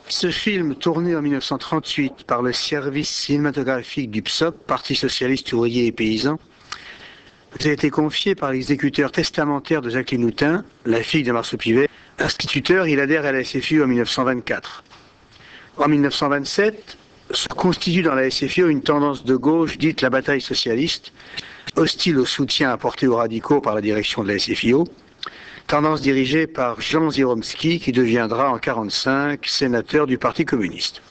Ce film, tourné en 1938 par le service cinématographique du PSOP, Parti socialiste ouvrier et paysan, a été confié par l'exécuteur testamentaire de Jacqueline Houtin, la fille de Marceau Pivert. Instituteur, il adhère à la SFIO en 1924. En 1927, se constitue dans la SFIO une tendance de gauche dite la bataille socialiste, hostile au soutien apporté aux radicaux par la direction de la SFIO, tendance dirigée par Jean Ziromski qui deviendra en 1945 sénateur du Parti communiste.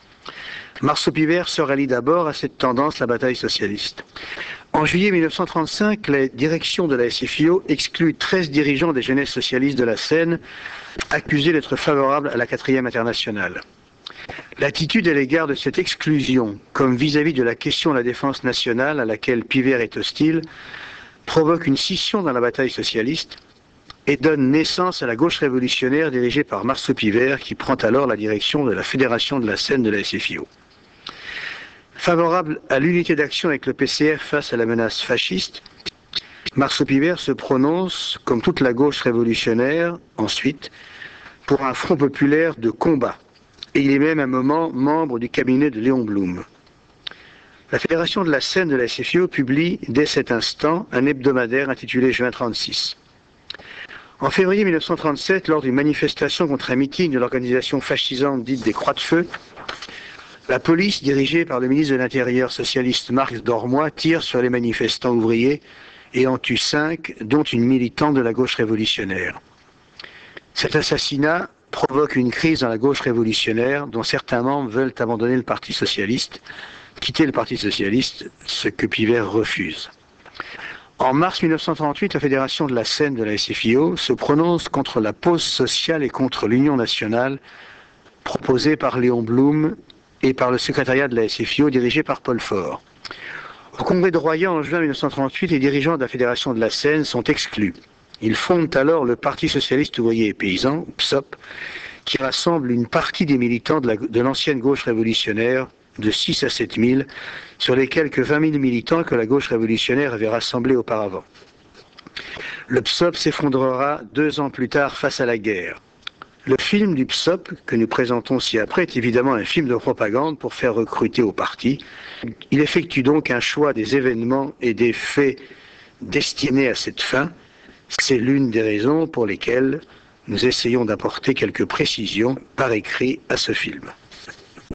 Marceau Pivert se rallie d'abord à cette tendance, la bataille socialiste. En juillet 1935, la direction de la SFIO exclut 13 dirigeants des jeunesses socialistes de la Seine, accusés d'être favorables à la 4e internationale. L'attitude à l'égard de cette exclusion, comme vis-à-vis de la question de la défense nationale à laquelle Pivert est hostile, provoque une scission dans la bataille socialiste et donne naissance à la gauche révolutionnaire dirigée par Marceau Pivert qui prend alors la direction de la Fédération de la Seine de la SFIO. Favorable à l'unité d'action avec le PCR face à la menace fasciste, Marceau Pivert se prononce, comme toute la gauche révolutionnaire, ensuite, pour un front populaire de combat. Et il est même à un moment membre du cabinet de Léon Blum. La Fédération de la Seine de la SFIO publie, dès cet instant, un hebdomadaire intitulé Juin 36. En février 1937, lors d'une manifestation contre un meeting de l'organisation fascisante dite des Croix de Feu, la police, dirigée par le ministre de l'Intérieur socialiste Marx Dormoy, tire sur les manifestants ouvriers et en tue 5, dont une militante de la gauche révolutionnaire. Cet assassinat provoque une crise dans la gauche révolutionnaire dont certains membres veulent abandonner le Parti socialiste, quitter le Parti socialiste, ce que Pivert refuse. En mars 1938, la Fédération de la Seine de la SFIO se prononce contre la pause sociale et contre l'Union nationale proposée par Léon Blum et par le secrétariat de la SFIO dirigé par Paul Faure. Au congrès de Royan en juin 1938, les dirigeants de la Fédération de la Seine sont exclus. Ils fondent alors le Parti socialiste ouvrier et paysan, PSOP, qui rassemble une partie des militants de l'ancienne gauche révolutionnaire, de 6 à 7 000, sur les quelques 20 000 militants que la gauche révolutionnaire avait rassemblés auparavant. Le PSOP s'effondrera 2 ans plus tard face à la guerre. Le film du PSOP, que nous présentons ci-après, est évidemment un film de propagande pour faire recruter au parti. Il effectue donc un choix des événements et des faits destinés à cette fin. C'est l'une des raisons pour lesquelles nous essayons d'apporter quelques précisions par écrit à ce film.